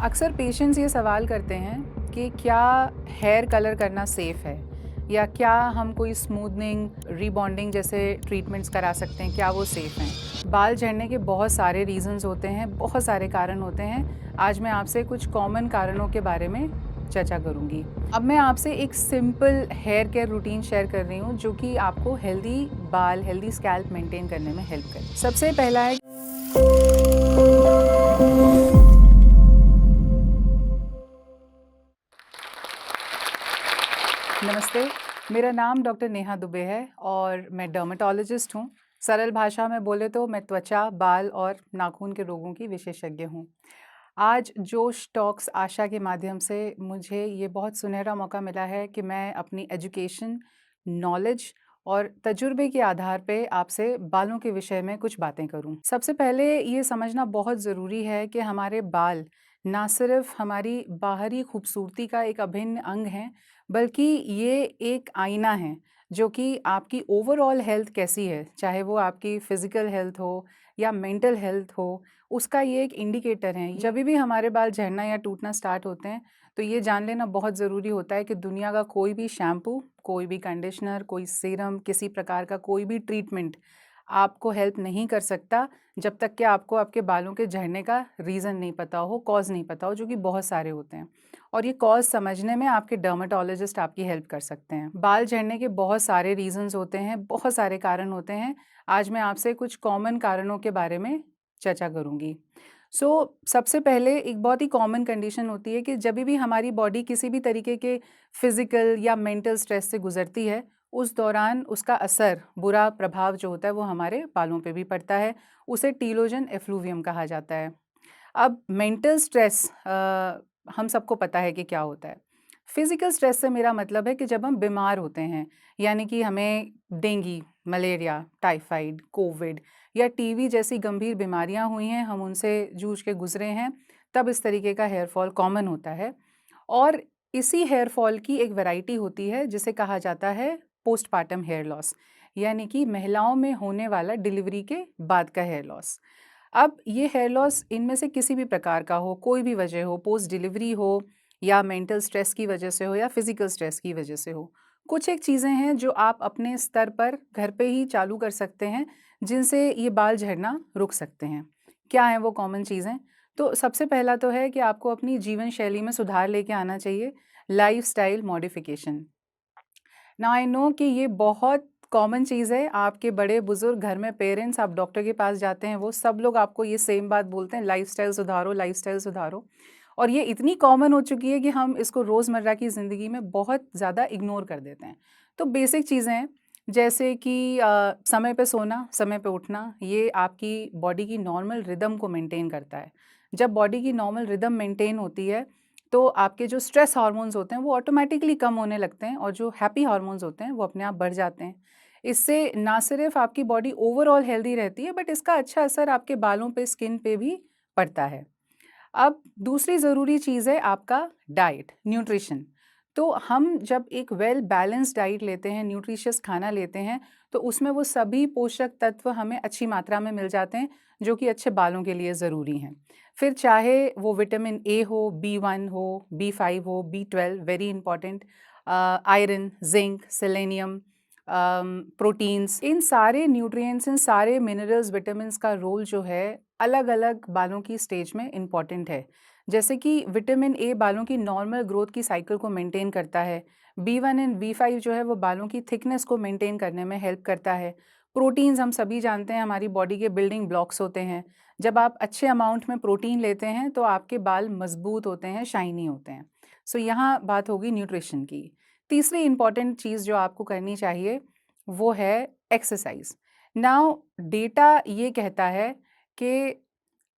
अक्सर पेशेंट्स ये सवाल करते हैं कि क्या हेयर कलर करना सेफ़ है या क्या हम कोई स्मूथनिंग, रीबॉन्डिंग जैसे ट्रीटमेंट्स करा सकते हैं, क्या वो सेफ़ हैं? बाल झड़ने के बहुत सारे रीज़न्स होते हैं, बहुत सारे कारण होते हैं। आज मैं आपसे कुछ कॉमन कारणों के बारे में चर्चा करूँगी। अब मैं आपसे एक simple hair care routine share कर रही हूँ जो कि आपको हेल्दी बाल, हेल्दी स्कैल्प मेंटेन करने में हेल्प करे। सबसे पहला है नमस्ते, मेरा नाम डॉक्टर नेहा दुबे है और मैं डर्मेटोलॉजिस्ट हूँ। सरल भाषा में बोले तो मैं त्वचा, बाल और नाखून के रोगों की विशेषज्ञ हूँ। आज जोश टॉक्स आशा के माध्यम से मुझे ये बहुत सुनहरा मौका मिला है कि मैं अपनी एजुकेशन, नॉलेज और तजुर्बे के आधार पे आपसे बालों के विषय में कुछ बातें करूँ। सबसे पहले ये समझना बहुत ज़रूरी है कि हमारे बाल ना सिर्फ हमारी बाहरी खूबसूरती का एक अभिन्न अंग हैं, बल्कि ये एक आईना है जो कि आपकी ओवरऑल हेल्थ कैसी है, चाहे वो आपकी फ़िज़िकल हेल्थ हो या मेंटल हेल्थ हो, उसका ये एक इंडिकेटर है। जभी भी हमारे बाल झड़ना या टूटना स्टार्ट होते हैं, तो ये जान लेना बहुत ज़रूरी होता है कि दुनिया का कोई भी शैम्पू, कोई भी कंडीशनर, कोई सीरम, किसी प्रकार का कोई भी ट्रीटमेंट आपको हेल्प नहीं कर सकता, जब तक कि आपको आपके बालों के झड़ने का रीज़न नहीं पता हो, कॉज़ नहीं पता हो, जो कि बहुत सारे होते हैं। और ये कॉज़ समझने में आपके डर्मेटोलॉजिस्ट आपकी हेल्प कर सकते हैं। बाल झड़ने के बहुत सारे रीज़न्स होते हैं, बहुत सारे कारण होते हैं। आज मैं आपसे कुछ कॉमन कारणों के बारे में चर्चा करूँगी। सबसे पहले एक बहुत ही कॉमन कंडीशन होती है कि जभी भी हमारी बॉडी किसी भी तरीके के फिज़िकल या मेंटल स्ट्रेस से गुज़रती है, उस दौरान उसका असर, बुरा प्रभाव जो होता है वो हमारे बालों पे भी पड़ता है। उसे टीलोजन एफ्लूवियम कहा जाता है। अब मेंटल स्ट्रेस हम सबको पता है कि क्या होता है। फिज़िकल स्ट्रेस से मेरा मतलब है कि जब हम बीमार होते हैं, यानी कि हमें डेंगू, मलेरिया, टाइफाइड, कोविड या टीबी जैसी गंभीर बीमारियां हुई हैं, हम उनसे जूझ के गुजरे हैं, तब इस तरीके का हेयर फॉल कॉमन होता है। और इसी हेयर फॉल की एक वैरायटी होती है जिसे कहा जाता है पोस्टपार्टम हेयर लॉस, यानी कि महिलाओं में होने वाला डिलीवरी के बाद का हेयर लॉस। अब ये हेयर लॉस इनमें से किसी भी प्रकार का हो, कोई भी वजह हो, पोस्ट डिलीवरी हो या मेंटल स्ट्रेस की वजह से हो या फिजिकल स्ट्रेस की वजह से हो। कुछ एक चीज़ें हैं जो आप अपने स्तर पर घर पे ही चालू कर सकते हैं, जिनसे ये बाल झड़ना रुक सकते हैं। क्या हैं वो कॉमन चीज़ें? तो सबसे पहला तो है कि आपको अपनी जीवन शैली में सुधार लेके आना चाहिए, lifestyle modification. Now I know कि ये बहुत कॉमन चीज़ है, आपके बड़े-बुज़ुर्ग घर में पेरेंट्स, आप डॉक्टर के पास जाते हैं, वो सब लोग आपको ये सेम बात बोलते हैं, लाइफ़स्टाइल सुधारो, लाइफ़स्टाइल सुधारो। और ये इतनी कॉमन हो चुकी है कि हम इसको रोज़मर्रा की ज़िंदगी में बहुत ज़्यादा इग्नोर कर देते हैं। तो बेसिक चीज़ें हैं, जैसे कि समय पे सोना, समय पे उठना, ये आपकी बॉडी की नॉर्मल रिदम को मेंटेन करता है। जब बॉडी की नॉर्मल रिदम मेंटेन होती है, तो आपके जो स्ट्रेस हार्मोन्स होते हैं वो ऑटोमेटिकली कम होने लगते हैं और जो हैप्पी हार्मोन्स होते हैं वो अपने आप बढ़ जाते हैं। इससे ना सिर्फ आपकी बॉडी ओवरऑल हेल्दी रहती है, बट इसका अच्छा असर आपके बालों पे, स्किन पे भी पड़ता है। अब दूसरी ज़रूरी चीज़ है आपका डाइट, न्यूट्रिशन। तो हम जब एक वेल बैलेंस्ड डाइट लेते हैं, न्यूट्रिशियस खाना लेते हैं, तो उसमें वो सभी पोषक तत्व हमें अच्छी मात्रा में मिल जाते हैं, जो कि अच्छे बालों के लिए ज़रूरी हैं। फिर चाहे वो विटामिन ए हो, बी1 हो, बी5 हो, बी12 very important, iron, zinc, selenium, proteins, इन सारे न्यूट्रिएंट्स, इन सारे मिनरल्स, विटामिन्स का रोल जो है अलग-अलग बालों की स्टेज में इम्पॉर्टेंट है। जैसे कि विटामिन ए बालों की नॉर्मल ग्रोथ की साइकिल को मेंटेन करता है। बी1 एंड बी5 जो है वो बालों की थिकनेस को मेंटेन करने में हेल्प करता है। प्रोटीन्स हम सभी जानते हैं हमारी बॉडी के बिल्डिंग ब्लॉक्स होते हैं। जब आप अच्छे अमाउंट में प्रोटीन लेते हैं तो आपके बाल मजबूत होते हैं, शाइनी होते हैं। यहाँ बात होगी न्यूट्रिशन की। तीसरी इंपॉर्टेंट चीज़ जो आपको करनी चाहिए वो है एक्सरसाइज। नाउ डेटा ये कहता है कि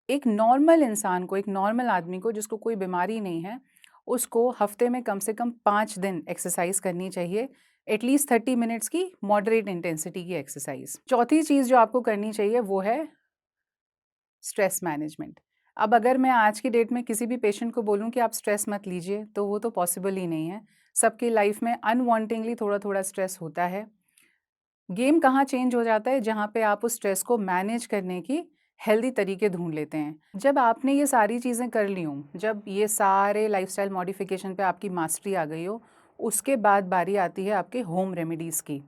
एक नॉर्मल इंसान को, एक नॉर्मल आदमी को जिसको कोई बीमारी नहीं है, उसको हफ्ते में कम से कम 5 दिन एक्सरसाइज करनी चाहिए, एटलीस्ट 30 मिनट्स की मॉडरेट इंटेंसिटी की एक्सरसाइज। चौथी चीज़ जो आपको करनी चाहिए वो है स्ट्रेस मैनेजमेंट। अब अगर मैं आज की डेट में किसी भी पेशेंट को बोलूँ कि आप स्ट्रेस मत लीजिए, तो वो तो पॉसिबल ही नहीं है। सबकी लाइफ में अनवांटिंगली थोड़ा-थोड़ा स्ट्रेस होता है। गेम कहाँ चेंज हो जाता है, जहाँ पे आप उस स्ट्रेस को मैनेज करने की हेल्दी तरीके ढूँढ लेते हैं। जब आपने ये सारी चीज़ें कर ली हों, जब ये सारे लाइफ़स्टाइल मॉडिफ़िकेशन पे आपकी मास्टरी आ गई हो, उसके बाद बारी आती है आपके होम रेमेडीज़ की।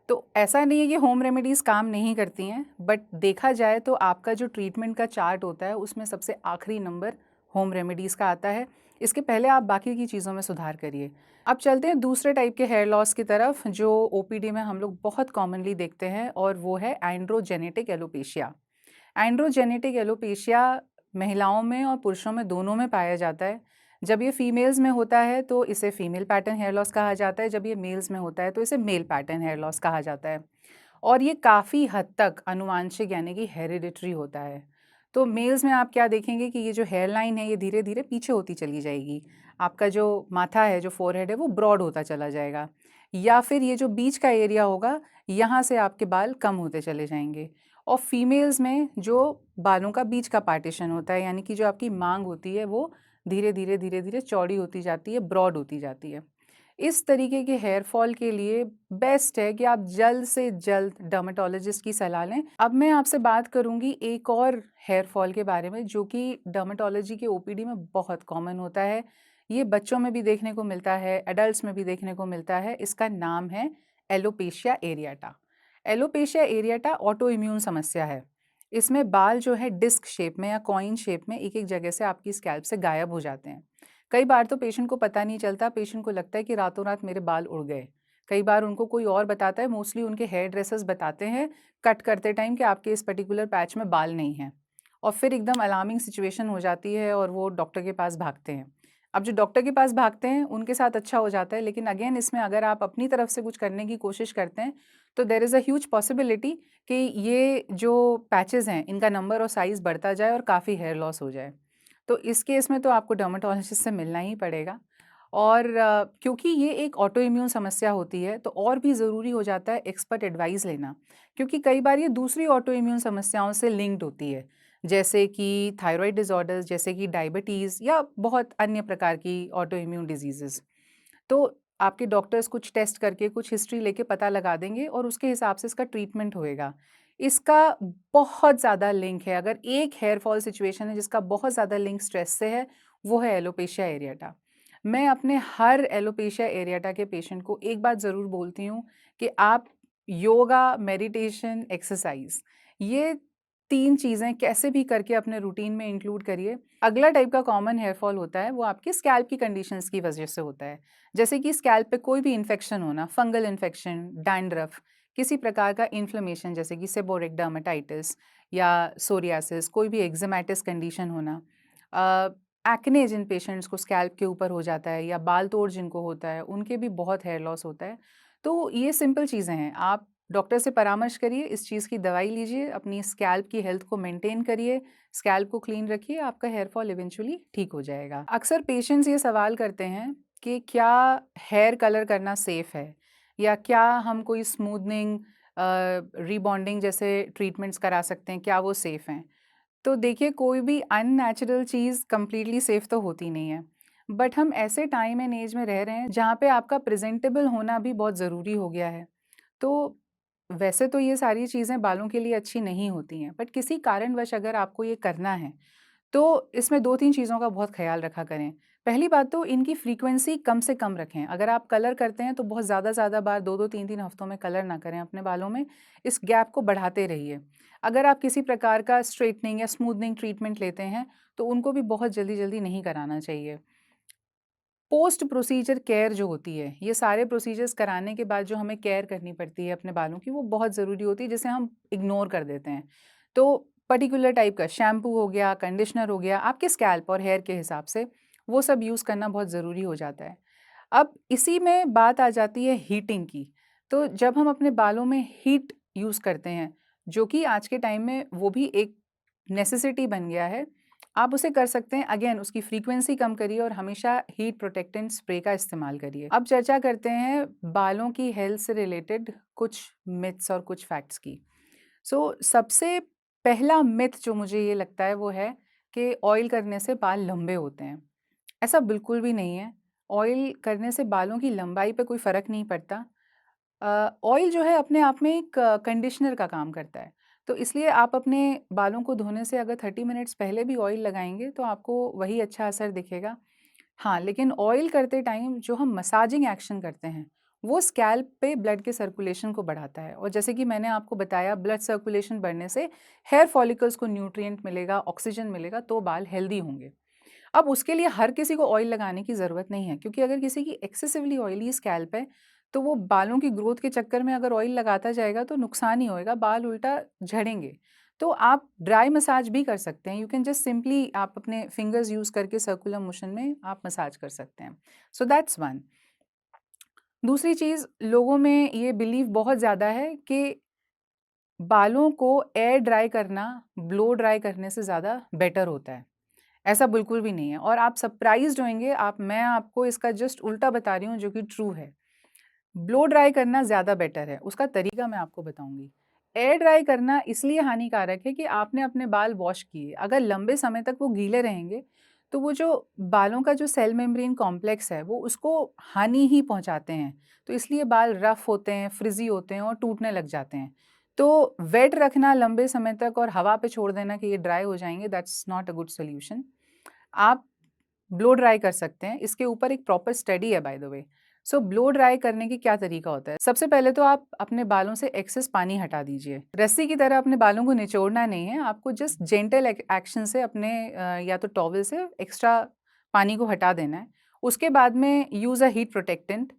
तो ऐसा नहीं है कि होम रेमेडीज़ काम नहीं करती हैं, बट देखा जाए तो आपका जो ट्रीटमेंट का चार्ट होता है, उसमें सबसे आखिरी नंबर होम रेमेडीज़ का आता है। इसके पहले आप बाकी की चीज़ों में सुधार करिए। अब चलते हैं दूसरे टाइप के हेयर लॉस की तरफ, जो ओपीडी में हम लोग बहुत कॉमनली देखते हैं, और वो है एंड्रोजेनेटिक एलोपेशिया। एंड्रोजेनेटिक एलोपेशिया महिलाओं में और पुरुषों में दोनों में पाया जाता है। जब ये फीमेल्स में होता है तो इसे फीमेल पैटर्न हेयर लॉस कहा जाता है, जब ये मेल्स में होता है तो इसे मेल पैटर्न हेयर लॉस कहा जाता है। और ये काफ़ी हद तक आनुवांशिक यानी कि हेरिडिटरी होता है। तो मेल्स में आप क्या देखेंगे कि ये जो हेयर लाइन है ये धीरे-धीरे पीछे होती चली जाएगी। आपका जो माथा है, जो फ़ोरहेड है वो ब्रॉड होता चला जाएगा। या फिर ये जो बीच का एरिया होगा, यहाँ से आपके बाल कम होते चले जाएँगे। और फीमेल्स में जो बालों का बीच का पार्टीशन होता है, यानी कि जो आपकी मांग होती है वो धीरे-धीरे, धीरे-धीरे चौड़ी होती जाती है, ब्रॉड होती जाती है। इस तरीके के हेयर फॉल के लिए बेस्ट है कि आप जल्द से जल्द डर्मेटोलॉजिस्ट की सलाह लें। अब मैं आपसे बात करूँगी एक और हेयर फॉल के बारे में, जो कि डर्मेटोलॉजी के ओपीडी में बहुत कॉमन होता है। ये बच्चों में भी देखने को मिलता है, एडल्ट्स में भी देखने को मिलता है। इसका नाम है एलोपेशिया एरियाटा। एलोपेशिया एरियाटा ऑटो इम्यून समस्या है। इसमें बाल जो है डिस्क शेप में या कॉइन शेप में एक-एक जगह से आपकी स्कैल्प से गायब हो जाते हैं। कई बार तो पेशेंट को पता नहीं चलता, पेशेंट को लगता है कि रातों रात मेरे बाल उड़ गए। कई बार उनको कोई और बताता है, मोस्टली उनके हेयर ड्रेसर्स बताते हैं कट करते टाइम कि आपके इस पर्टिकुलर पैच में बाल नहीं हैं। और फिर एकदम अलार्मिंग सिचुएशन हो जाती है और वो डॉक्टर के पास भागते हैं। अब जो डॉक्टर के पास भागते हैं उनके साथ अच्छा हो जाता है, लेकिन अगेन इसमें अगर आप अपनी तरफ से कुछ करने की कोशिश करते हैं तो there is a huge possibility कि ये जो पैचेज़ हैं इनका नंबर और साइज़ बढ़ता जाए और काफ़ी हेयर लॉस हो जाए। तो इस केस में तो आपको डर्मेटोलॉजिस्ट से मिलना ही पड़ेगा। और क्योंकि ये एक ऑटो इम्यून समस्या होती है तो और भी ज़रूरी हो जाता है एक्सपर्ट एडवाइस लेना, क्योंकि कई बार ये दूसरी ऑटो इम्यून समस्याओं से लिंक्ड होती है, जैसे कि थायराइड डिसऑर्डर्स, जैसे कि डायबिटीज़ या बहुत अन्य प्रकार की ऑटो इम्यून डिजीज़ेज़। तो आपके डॉक्टर्स कुछ टेस्ट करके, कुछ हिस्ट्री लेके पता लगा देंगे और उसके हिसाब से इसका ट्रीटमेंट होएगा। इसका बहुत ज़्यादा लिंक है, अगर एक हेयर फॉल सिचुएशन है जिसका बहुत ज़्यादा लिंक स्ट्रेस से है, वो है एलोपेशिया एरियाटा। मैं अपने हर एलोपेशिया एरियाटा के पेशेंट को एक बात ज़रूर बोलती हूँ कि आप योगा, मेडिटेशन, एक्सरसाइज़, ये 3 चीज़ें कैसे भी करके अपने रूटीन में इंक्लूड करिए। अगला टाइप का कॉमन हेयर फॉल होता है, वो आपके स्कैल्प की कंडीशंस की वजह से होता है। जैसे कि स्कैल्प पे कोई भी इन्फेक्शन होना, फंगल इन्फेक्शन, डैंड्रफ, किसी प्रकार का इन्फ्लेमेशन जैसे कि सेबोरिक डर्मेटाइटिस या सोरियासिस, कोई भी एक्ज़ेमेटिस कंडीशन होना, एक्ने जिन पेशेंट्स को स्कैल्प के ऊपर हो जाता है या बाल तोड़ जिनको होता है, उनके भी बहुत हेयर लॉस होता है। तो ये सिंपल चीज़ें हैं, आप डॉक्टर से परामर्श करिए, इस चीज़ की दवाई लीजिए, अपनी स्कैल्प की हेल्थ को मेंटेन करिए, स्कैल्प को क्लीन रखिए, आपका हेयर फॉल इवेंचुअली ठीक हो जाएगा। अक्सर पेशेंट्स ये सवाल करते हैं कि क्या हेयर कलर करना सेफ़ है? या क्या हम कोई स्मूथनिंग रीबॉन्डिंग जैसे ट्रीटमेंट्स करा सकते हैं, क्या वो सेफ़ हैं? तो देखिए, कोई भी अननेचुरल चीज़ कंप्लीटली सेफ़ तो होती नहीं है। बट हम ऐसे टाइम एंड एज में रह रहे हैं जहाँ पे आपका प्रेज़ेंटेबल होना भी बहुत ज़रूरी हो गया है। तो वैसे तो ये सारी चीज़ें बालों के लिए अच्छी नहीं होती हैं, बट किसी कारणवश अगर आपको ये करना है तो इसमें 2-3 चीज़ों का बहुत ख़्याल रखा करें। पहली बात तो इनकी फ्रीक्वेंसी कम से कम रखें। अगर आप कलर करते हैं तो बहुत ज़्यादा बार 2-2 3-3 हफ्तों में कलर ना करें अपने बालों में, इस गैप को बढ़ाते रहिए। अगर आप किसी प्रकार का स्ट्रेटनिंग या स्मूथनिंग ट्रीटमेंट लेते हैं, तो उनको भी बहुत जल्दी-जल्दी नहीं कराना चाहिए। पोस्ट प्रोसीजर केयर जो होती है, ये सारे प्रोसीजर्स कराने के बाद जो हमें केयर करनी पड़ती है अपने बालों की, वो बहुत ज़रूरी होती है, जिसे हम इग्नोर कर देते हैं। तो पर्टिकुलर टाइप का शैम्पू हो गया, कंडीशनर हो गया, आपके स्कैल्प और हेयर के हिसाब से, वो सब यूज़ करना बहुत ज़रूरी हो जाता है। अब इसी में बात आ जाती है हीटिंग की। तो जब हम अपने बालों में हीट यूज़ करते हैं, जो कि आज के टाइम में वो भी एक नेसेसिटी बन गया है, आप उसे कर सकते हैं। अगेन उसकी फ्रीक्वेंसी कम करिए और हमेशा हीट प्रोटेक्टेंट स्प्रे का इस्तेमाल करिए। अब चर्चा करते हैं बालों की हेल्थ से रिलेटेड कुछ मिथ्स और कुछ फैक्ट्स की। सबसे पहला मिथ जो मुझे ये लगता है वो है कि ऑयल करने से बाल लंबे होते हैं। ऐसा बिल्कुल भी नहीं है। ऑयल करने से बालों की लंबाई पे कोई फ़र्क नहीं पड़ता। ऑयल जो है अपने आप में एक कंडीशनर का काम करता है। तो इसलिए आप अपने बालों को धोने से अगर 30 मिनट्स पहले भी ऑयल लगाएँगे तो आपको वही अच्छा असर दिखेगा। हाँ, लेकिन ऑयल करते टाइम जो हम मसाजिंग एक्शन करते हैं, वो स्कैल्प पे ब्लड के सर्कुलेशन को बढ़ाता है और जैसे कि मैंने आपको बताया ब्लड सर्कुलेशन बढ़ने से हेयर फॉलिकल्स को न्यूट्रिएंट मिलेगा, ऑक्सीजन मिलेगा तो बाल हेल्दी होंगे। अब उसके लिए हर किसी को ऑयल लगाने की ज़रूरत नहीं है क्योंकि अगर किसी की एक्सेसिवली ऑयली स्कैल्प है, तो वो बालों की ग्रोथ के चक्कर में अगर ऑयल लगाता जाएगा तो नुकसान ही होएगा, बाल उल्टा झड़ेंगे। तो आप ड्राई मसाज भी कर सकते हैं, यू कैन जस्ट सिंपली आप अपने फिंगर्स यूज़ करके सर्कुलर मोशन में आप मसाज कर सकते हैं। So that's one. दूसरी चीज़, लोगों में ये बिलीव बहुत ज़्यादा है कि बालों को एयर ड्राई करना ब्लो ड्राई करने से ज़्यादा बेटर होता है। ऐसा बिल्कुल भी नहीं है और आप सरप्राइज़्ड होंगे, मैं आपको इसका जस्ट उल्टा बता रही हूँ जो कि ट्रू है। ब्लो ड्राई करना ज़्यादा बेटर है, उसका तरीका मैं आपको बताऊँगी। एयर ड्राई करना इसलिए हानिकारक है कि आपने अपने बाल वॉश किए, अगर लंबे समय तक वो गीले रहेंगे, तो वो जो बालों का जो सेल मेम्ब्रेन कॉम्प्लेक्स है, वो उसको हानि ही पहुँचाते हैं। तो इसलिए बाल रफ़ होते हैं, फ्रिज़ी होते हैं और टूटने लग जाते हैं। तो वेट रखना लंबे समय तक और हवा पे छोड़ देना कि ये ड्राई हो जाएँगे, that's not a good solution. आप ब्लो ड्राई कर सकते हैं, इसके ऊपर एक प्रॉपर स्टडी है by the way. So blow dry करने की क्या तरीका होता है? सबसे पहले तो आप अपने बालों से एक्सेस पानी हटा दीजिए। रस्सी की तरह अपने बालों को निचोड़ना नहीं है, आपको जस्ट जेंटल एक्शन से अपने या तो टॉवल से एक्स्ट्रा पानी को हटा देना है। उसके बाद में यूज़ अ हीट प्रोटेक्टेंट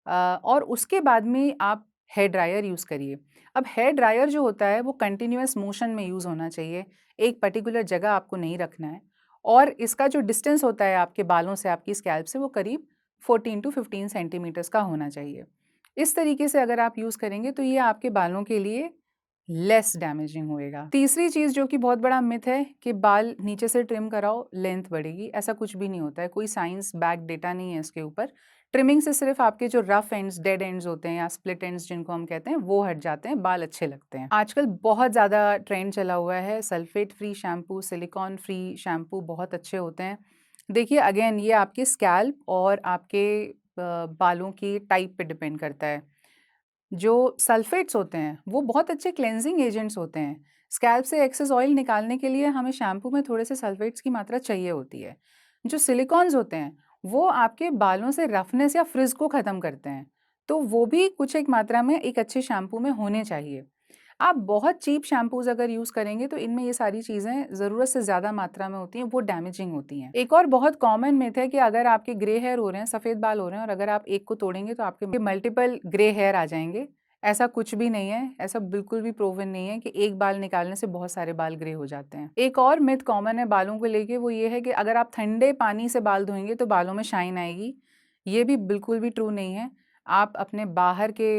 और उसके बाद में आप हेयर ड्रायर यूज़ करिए। अब हेयर ड्रायर जो होता है वो कंटिन्यूअस मोशन में यूज़ होना चाहिए, एक पर्टिकुलर जगह आपको नहीं रखना है। और इसका जो डिस्टेंस होता है आपके बालों से आपकी स्कैल्प से वो करीब 14 टू 15 सेंटीमीटर्स का होना चाहिए। इस तरीके से अगर आप यूज़ करेंगे तो ये आपके बालों के लिए लेस डैमेजिंग होएगा। तीसरी चीज़ जो कि बहुत बड़ा मिथ है कि बाल नीचे से ट्रिम कराओ, लेंथ बढ़ेगी, ऐसा कुछ भी नहीं होता है, कोई साइंस बैक डेटा नहीं है इसके ऊपर। ट्रिमिंग से सिर्फ आपके जो रफ एंड्स, डेड एंड्स होते हैं या स्प्लिट एंड्स जिनको हम कहते हैं, वो हट जाते हैं, बाल अच्छे लगते हैं। आजकल बहुत ज़्यादा ट्रेंड चला हुआ है, sulphate free shampoo, silicon free shampoo बहुत अच्छे होते हैं। देखिए अगेन ये आपके स्कैल्प और आपके बालों की टाइप पे डिपेंड करता है। जो सल्फेट्स होते हैं, वो बहुत अच्छे क्लेंजिंग एजेंट्स होते हैं। स्कैल्प से एक्सेस ऑयल निकालने के लिए हमें शैम्पू में थोड़े से सल्फेट्स की मात्रा चाहिए होती है। जो सिलिकॉन्स होते हैं, वो आपके बालों से रफनेस या फ्रिज को ख़त्म करते हैं। तो वो भी कुछ एक मात्रा में एक अच्छे शैम्पू में होने चाहिए। आप बहुत चीप शैम्पूज़ अगर यूज़ करेंगे तो इनमें ये सारी चीज़ें ज़रूरत से ज़्यादा मात्रा में होती हैं, वो डैमेजिंग होती हैं। एक और बहुत कॉमन मिथ है कि अगर आपके ग्रे हेयर हो रहे हैं, सफ़ेद बाल हो रहे हैं और अगर आप एक को तोड़ेंगे तो आपके मल्टीपल ग्रे हेयर आ जाएँगे। ऐसा कुछ भी नहीं है, ऐसा बिल्कुल भी प्रूवन नहीं है कि एक बाल निकालने से बहुत सारे बाल ग्रे हो जाते हैं। एक और मिथ कॉमन है बालों को लेके, वो ये है कि अगर आप ठंडे पानी से बाल धोएँगे तो बालों में शाइन आएगी। ये भी बिल्कुल भी ट्रू नहीं है। आप अपने बाहर के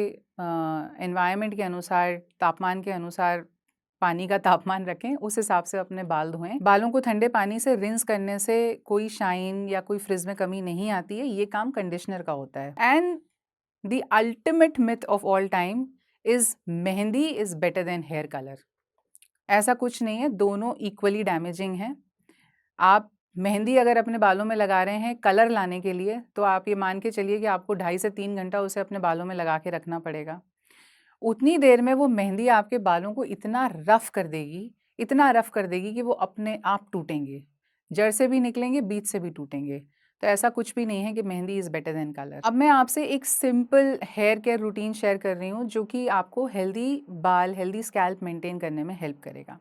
एनवायरनमेंट के अनुसार, तापमान के अनुसार पानी का तापमान रखें, उस हिसाब से अपने बाल धोएँ। बालों को ठंडे पानी से रिंस करने से कोई शाइन या कोई फ्रिज में कमी नहीं आती है, ये काम कंडीशनर का होता है। And the ultimate myth of all time is mehndi is better than hair colour. ऐसा कुछ नहीं है, दोनों इक्वली डैमेजिंग हैं। आप मेहंदी अगर अपने बालों में लगा रहे हैं कलर लाने के लिए, तो आप ये मान के चलिए कि आपको 2.5 से 3 घंटा उसे अपने बालों में लगा के रखना पड़ेगा। उतनी देर में वो मेहंदी आपके बालों को इतना रफ़ कर देगी कि वो अपने आप टूटेंगे। जड़ से भी निकलेंगे, बीच से भी टूटेंगे। तो ऐसा कुछ भी नहीं है कि mehndi is better than colour. अब मैं आपसे एक simple hair care routine share कर रही हूँ जो कि आपको हेल्दी बाल, हेल्दी स्कैल्प मेंटेन करने में हेल्प करेगा।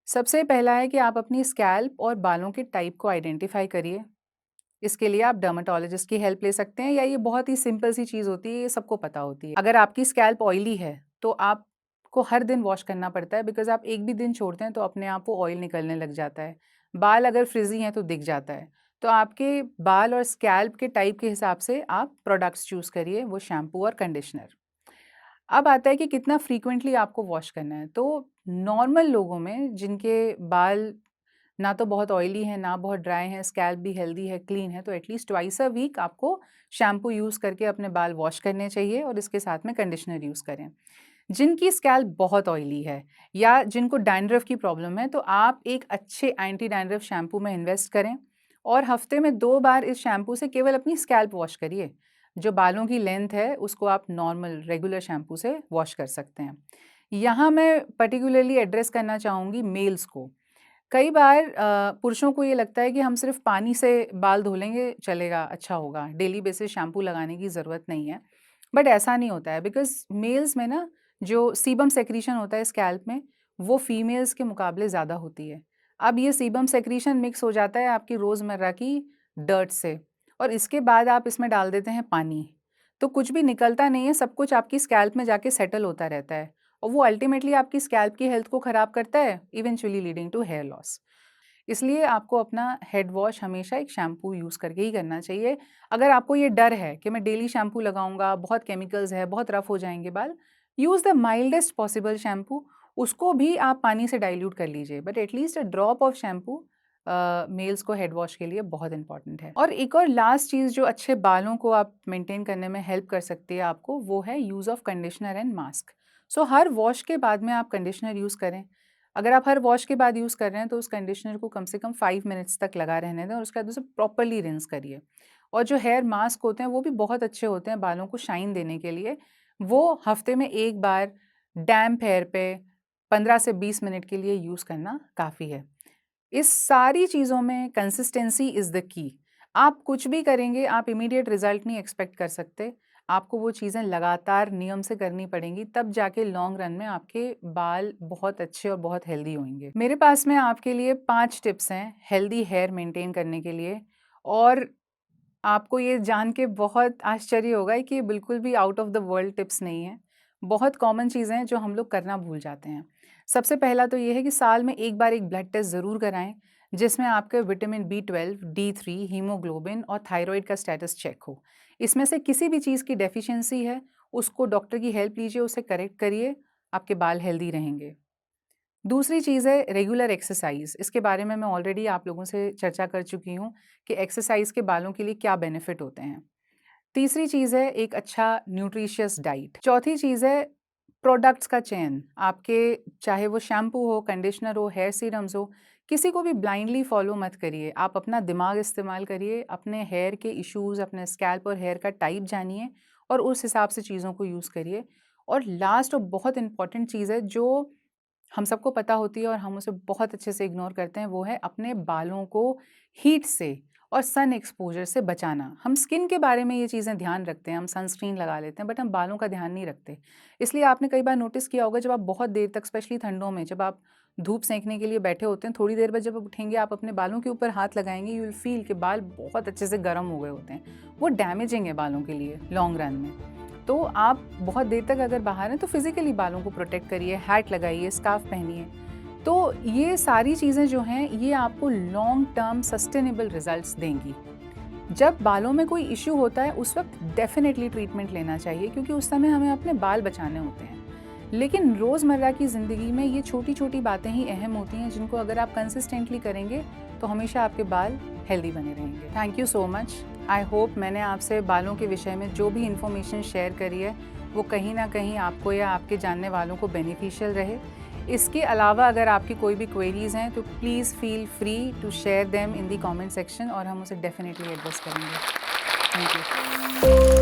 सबसे पहला है कि आप अपनी स्कैल्प और बालों के टाइप को आइडेंटिफ़ाई करिए। इसके लिए आप डर्मेटोलॉजिस्ट की हेल्प ले सकते हैं या ये बहुत ही सिंपल सी चीज़ होती है, ये सबको पता होती है। अगर आपकी स्कैल्प ऑयली है, तो आपको हर दिन वॉश करना पड़ता है बिकॉज़ आप एक भी दिन छोड़ते हैं तो अपने आप वो ऑयल निकलने लग जाता है। बाल अगर फ्रिज़ी हैं तो दिख जाता है। तो आपके बाल और स्कैल्प के टाइप के हिसाब से आप प्रोडक्ट्स चूज़ करिए, वो शैम्पू और कंडीशनर। अब आता है कि कितना फ्रीक्वेंटली आपको वॉश करना है। तो नॉर्मल लोगों में जिनके बाल ना तो बहुत ऑयली है, ना बहुत ड्राई है, स्कैल्प भी हेल्दी है, क्लीन है, तो एटलीस्ट ट्वाइस अ वीक आपको शैम्पू यूज़ करके अपने बाल वॉश करने चाहिए और इसके साथ में कंडीशनर यूज़ करें। जिनकी स्कैल्प बहुत ऑयली है या जिनको डैंड्रफ की प्रॉब्लम है, तो आप एक अच्छे एंटी डैंड्रफ शैम्पू में इन्वेस्ट करें और हफ्ते में 2 बार इस शैम्पू से केवल अपनी स्कैल्प वॉश करिए। जो बालों की लेंथ है, उसको आप नॉर्मल रेगुलर शैम्पू से वॉश कर सकते हैं। यहाँ मैं पर्टिकुलरली एड्रेस करना चाहूँगी मेल्स को। कई बार पुरुषों को ये लगता है कि हम सिर्फ पानी से बाल धो लेंगे चलेगा, अच्छा होगा, डेली बेसिस शैम्पू लगाने की ज़रूरत नहीं है। बट ऐसा नहीं होता है बिकॉज़ मेल्स में ना जो सीबम सेक्रीशन होता है स्कैल्प में, वो फीमेल्स के मुकाबले ज़्यादा होती है। अब ये सीबम सेक्रीशन मिक्स हो जाता है आपकी रोज़मर्रा की डर्ट से और इसके बाद आप इसमें डाल देते हैं पानी, तो कुछ भी निकलता नहीं है, सब कुछ आपकी स्कैल्प में जाके सेटल होता रहता है और वो अल्टीमेटली आपकी स्कैल्प की हेल्थ को ख़राब करता है, eventually leading to hair loss. इसलिए आपको अपना हेड वॉश हमेशा एक शैम्पू यूज़ करके ही करना चाहिए। अगर आपको ये डर है कि मैं डेली शैम्पू लगाऊँगा, बहुत केमिकल्स है, बहुत रफ़ हो जाएँगे बाल, use the mildest possible shampoo, उसको भी आप पानी से डाइल्यूट कर लीजिए, but at least a drop of shampoo males को हेड वॉश के लिए बहुत इंपॉर्टेंट है। और एक और लास्ट चीज़ जो अच्छे बालों को आप मेंटेन करने में हेल्प कर सकती है आपको, वो है use of conditioner and mask. So her wash के बाद में आप कंडीशनर यूज़ करें। अगर आप हर वॉश के बाद यूज़ कर रहे हैं तो उस कंडीशनर को कम से कम 5 मिनट्स तक लगा रहने दें और उसके बाद उसे प्रॉपर्ली रिंस करिए। और जो हेयर मास्क होते हैं वो भी बहुत अच्छे होते हैं बालों को शाइन देने के लिए। वो हफ्ते में 1 बार डैम्प हेयर पे 15 से 20 मिनट के लिए यूज़ करना काफ़ी है। इस सारी चीज़ों में कंसिस्टेंसी इज़ द की। आप कुछ भी करेंगे, आप इमीडिएट रिज़ल्ट नहीं एक्सपेक्ट कर सकते। आपको वो चीज़ें लगातार नियम से करनी पड़ेंगी, तब जाके लॉन्ग रन में आपके बाल बहुत अच्छे और बहुत हेल्दी होंगे। मेरे पास में आपके लिए 5 टिप्स हैं हेल्दी हेयर मेंटेन करने के लिए और आपको ये जान के बहुत आश्चर्य होगा कि ये बिल्कुल भी out of the world tips नहीं है। बहुत कॉमन चीज़ें हैं जो हम लोग करना भूल जाते हैं। सबसे पहला तो ये है कि साल में एक बार एक ब्लड टेस्ट ज़रूर कराएँ, जिसमें आपके विटामिन B12, D3, हीमोग्लोबिन और थायरॉइड का स्टेटस चेक हो। इसमें से किसी भी चीज़ की डेफिशिएंसी है, उसको डॉक्टर की हेल्प लीजिए, उसे करेक्ट करिए, आपके बाल हेल्दी रहेंगे। दूसरी चीज़ है रेगुलर एक्सरसाइज। इसके बारे में मैं ऑलरेडी आप लोगों से चर्चा कर चुकी हूँ कि एक्सरसाइज के बालों के लिए क्या बेनिफिट होते हैं। तीसरी चीज़ है एक अच्छा न्यूट्रिशियस डाइट। चौथी चीज़ है प्रोडक्ट्स का चयन। आपके चाहे वो शैम्पू हो, कंडीशनर हो, हेयर सीरम्स हो, किसी को भी ब्लाइंडली फॉलो मत करिए। आप अपना दिमाग इस्तेमाल करिए, अपने हेयर के इश्यूज़, अपने स्कैल्प और हेयर का टाइप जानिए और उस हिसाब से चीज़ों को यूज़ करिए। और लास्ट और बहुत इंपॉर्टेंट चीज़ है जो हम सबको पता होती है और हम उसे बहुत अच्छे से इग्नोर करते हैं, वो है अपने बालों को हीट से और सन एक्सपोजर से बचाना। हम स्किन के बारे में ये चीज़ें ध्यान रखते हैं, हम सनस्क्रीन लगा लेते हैं, बट हम बालों का ध्यान नहीं रखते। इसलिए आपने कई बार नोटिस किया होगा जब आप बहुत देर तक, स्पेशली ठंडों में, जब आप धूप सेंकने के लिए बैठे होते हैं, थोड़ी देर बाद जब आप उठेंगे, आप अपने बालों के ऊपर हाथ लगाएंगे, यू विल फील कि बाल बहुत अच्छे से गर्म हो गए होते हैं। वो डैमेजिंग है बालों के लिए लॉन्ग रन में। तो आप बहुत देर तक अगर बाहर हैं तो फिज़िकली बालों को प्रोटेक्ट करिए, हैट लगाइए, स्कार्फ पहनिए। तो ये सारी चीज़ें जो हैं ये आपको लॉन्ग टर्म सस्टेनेबल रिजल्ट्स देंगी। जब बालों में कोई इश्यू होता है उस वक्त डेफिनेटली ट्रीटमेंट लेना चाहिए क्योंकि उस समय हमें अपने बाल बचाने होते हैं। लेकिन रोज़मर्रा की ज़िंदगी में ये छोटी-छोटी बातें ही अहम होती हैं जिनको अगर आप कंसिस्टेंटली करेंगे तो हमेशा आपके बाल हेल्दी बने रहेंगे। Thank you so much. I hope मैंने आपसे बालों के विषय में जो भी इन्फॉर्मेशन शेयर करी है वो कहीं ना कहीं आपको या आपके जानने वालों को बेनिफिशियल रहे। इसके अलावा अगर आपकी कोई भी क्वेरीज़ हैं तो please feel free to share them in the comment section और हम उसे डेफिनेटली एड्रेस करेंगे। Thank you.